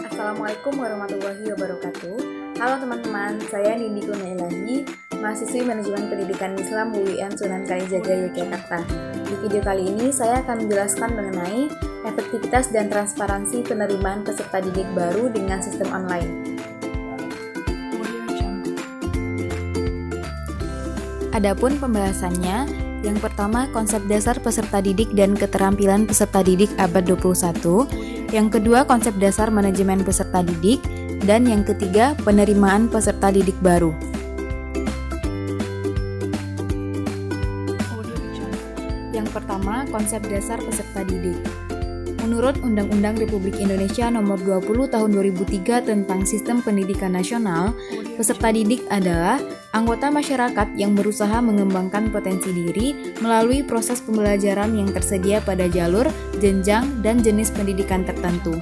Assalamualaikum warahmatullahi wabarakatuh. Halo teman-teman, saya Nindi Kurnialahi, mahasiswi Manajemen Pendidikan Islam UIN Sunan Kalijaga Yogyakarta. Di video kali ini saya akan menjelaskan mengenai efektivitas dan transparansi penerimaan peserta didik baru dengan sistem online. Adapun pembahasannya, yang pertama konsep dasar peserta didik dan keterampilan peserta didik abad 21, yang kedua konsep dasar manajemen peserta didik, dan yang ketiga penerimaan peserta didik baru. Yang pertama, konsep dasar peserta didik. Menurut Undang-Undang Republik Indonesia Nomor 20 Tahun 2003 tentang Sistem Pendidikan Nasional, peserta didik adalah anggota masyarakat yang berusaha mengembangkan potensi diri melalui proses pembelajaran yang tersedia pada jalur, jenjang, dan jenis pendidikan tertentu.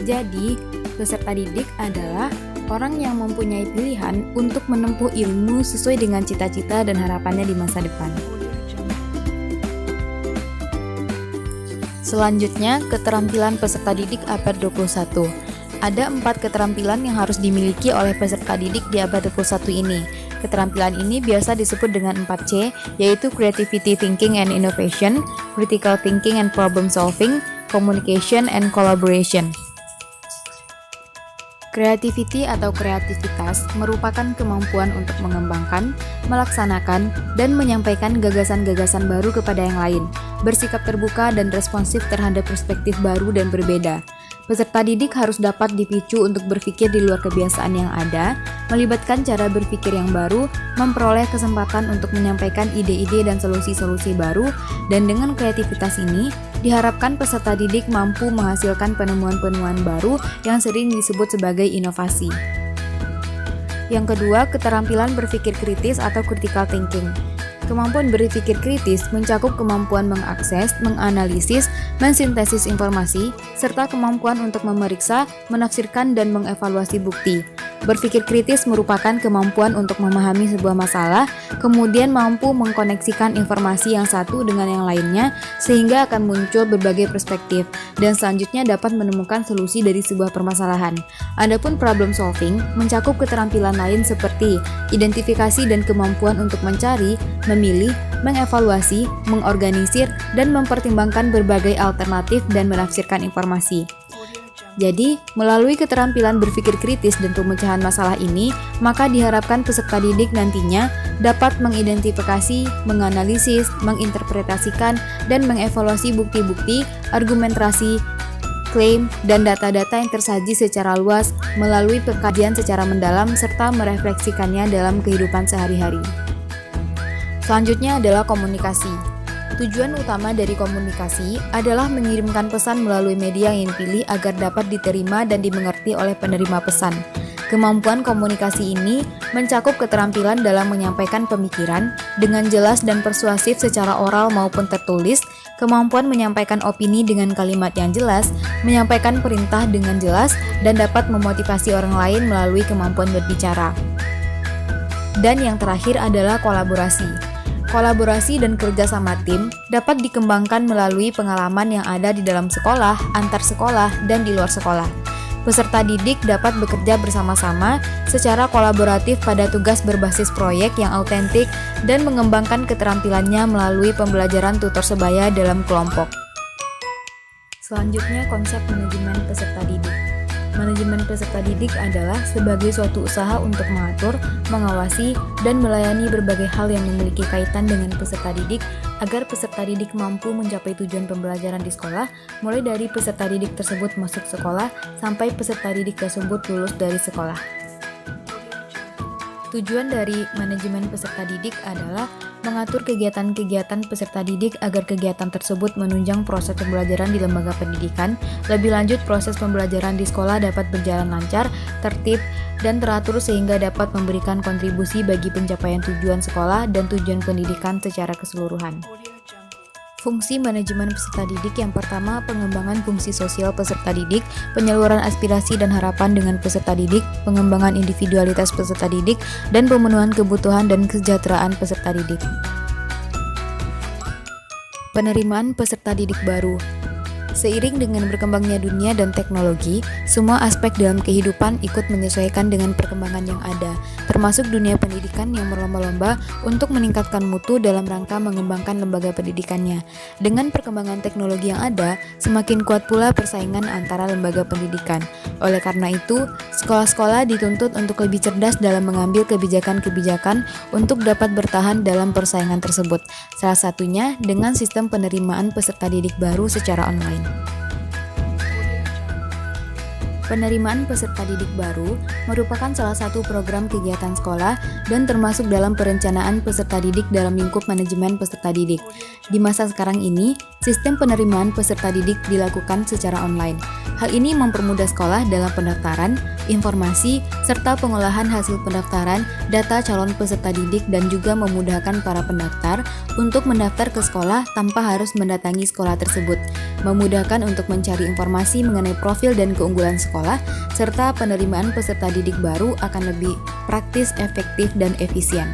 Jadi, peserta didik adalah orang yang mempunyai pilihan untuk menempuh ilmu sesuai dengan cita-cita dan harapannya di masa depan. Selanjutnya, keterampilan peserta didik abad 21. Ada 4 keterampilan yang harus dimiliki oleh peserta didik di abad 21 ini. Keterampilan ini biasa disebut dengan 4C, yaitu Creativity Thinking and Innovation, Critical Thinking and Problem Solving, Communication and Collaboration. Creativity atau kreativitas merupakan kemampuan untuk mengembangkan, melaksanakan, dan menyampaikan gagasan-gagasan baru kepada yang lain, bersikap terbuka dan responsif terhadap perspektif baru dan berbeda. Peserta didik harus dapat dipicu untuk berpikir di luar kebiasaan yang ada, melibatkan cara berpikir yang baru, memperoleh kesempatan untuk menyampaikan ide-ide dan solusi-solusi baru, dan dengan kreativitas ini, diharapkan peserta didik mampu menghasilkan penemuan-penemuan baru yang sering disebut sebagai inovasi. Yang kedua, keterampilan berpikir kritis atau critical thinking. Kemampuan berpikir kritis mencakup kemampuan mengakses, menganalisis, mensintesis informasi, serta kemampuan untuk memeriksa, menafsirkan, dan mengevaluasi bukti. Berpikir kritis merupakan kemampuan untuk memahami sebuah masalah, kemudian mampu mengkoneksikan informasi yang satu dengan yang lainnya, sehingga akan muncul berbagai perspektif, dan selanjutnya dapat menemukan solusi dari sebuah permasalahan. Adapun problem solving mencakup keterampilan lain seperti identifikasi dan kemampuan untuk mencari, memilih, mengevaluasi, mengorganisir, dan mempertimbangkan berbagai alternatif dan menafsirkan informasi. Jadi, melalui keterampilan berpikir kritis dan pemecahan masalah ini, maka diharapkan peserta didik nantinya dapat mengidentifikasi, menganalisis, menginterpretasikan, dan mengevaluasi bukti-bukti, argumentasi, klaim, dan data-data yang tersaji secara luas melalui pengkajian secara mendalam serta merefleksikannya dalam kehidupan sehari-hari. Selanjutnya adalah komunikasi. Tujuan utama dari komunikasi adalah mengirimkan pesan melalui media yang dipilih agar dapat diterima dan dimengerti oleh penerima pesan. Kemampuan komunikasi ini mencakup keterampilan dalam menyampaikan pemikiran dengan jelas dan persuasif secara oral maupun tertulis, kemampuan menyampaikan opini dengan kalimat yang jelas, menyampaikan perintah dengan jelas, dan dapat memotivasi orang lain melalui kemampuan berbicara. Dan yang terakhir adalah kolaborasi. Kolaborasi dan kerja sama tim dapat dikembangkan melalui pengalaman yang ada di dalam sekolah, antar sekolah, dan di luar sekolah. Peserta didik dapat bekerja bersama-sama secara kolaboratif pada tugas berbasis proyek yang autentik dan mengembangkan keterampilannya melalui pembelajaran tutor sebaya dalam kelompok. Selanjutnya, konsep manajemen peserta didik. Manajemen peserta didik adalah sebagai suatu usaha untuk mengatur, mengawasi, dan melayani berbagai hal yang memiliki kaitan dengan peserta didik agar peserta didik mampu mencapai tujuan pembelajaran di sekolah, mulai dari peserta didik tersebut masuk sekolah sampai peserta didik tersebut lulus dari sekolah. Tujuan dari manajemen peserta didik adalah mengatur kegiatan-kegiatan peserta didik agar kegiatan tersebut menunjang proses pembelajaran di lembaga pendidikan. Lebih lanjut, proses pembelajaran di sekolah dapat berjalan lancar, tertib, dan teratur sehingga dapat memberikan kontribusi bagi pencapaian tujuan sekolah dan tujuan pendidikan secara keseluruhan. Fungsi manajemen peserta didik yang pertama, pengembangan fungsi sosial peserta didik, penyaluran aspirasi dan harapan dengan peserta didik, pengembangan individualitas peserta didik, dan pemenuhan kebutuhan dan kesejahteraan peserta didik. Penerimaan peserta didik baru. Seiring dengan berkembangnya dunia dan teknologi, semua aspek dalam kehidupan ikut menyesuaikan dengan perkembangan yang ada, termasuk dunia pendidikan yang berlomba-lomba untuk meningkatkan mutu dalam rangka mengembangkan lembaga pendidikannya. Dengan perkembangan teknologi yang ada, semakin kuat pula persaingan antara lembaga pendidikan. Oleh karena itu, sekolah-sekolah dituntut untuk lebih cerdas dalam mengambil kebijakan-kebijakan untuk dapat bertahan dalam persaingan tersebut. Salah satunya dengan sistem penerimaan peserta didik baru secara online. Penerimaan peserta didik baru merupakan salah satu program kegiatan sekolah dan termasuk dalam perencanaan peserta didik dalam lingkup manajemen peserta didik. Di masa sekarang ini, sistem penerimaan peserta didik dilakukan secara online. Hal ini mempermudah sekolah dalam pendaftaran, informasi, serta pengolahan hasil pendaftaran, data calon peserta didik dan juga memudahkan para pendaftar untuk mendaftar ke sekolah tanpa harus mendatangi sekolah tersebut, memudahkan untuk mencari informasi mengenai profil dan keunggulan sekolah, serta penerimaan peserta didik baru akan lebih praktis, efektif, dan efisien.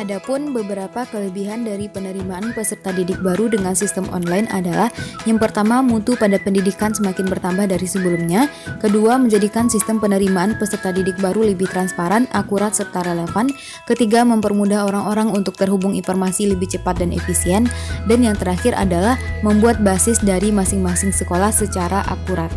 Adapun beberapa kelebihan dari penerimaan peserta didik baru dengan sistem online adalah: yang pertama, mutu pada pendidikan semakin bertambah dari sebelumnya. Kedua, menjadikan sistem penerimaan peserta didik baru lebih transparan, akurat, serta relevan. Ketiga, mempermudah orang-orang untuk terhubung informasi lebih cepat dan efisien. Dan yang terakhir adalah membuat basis dari masing-masing sekolah secara akurat.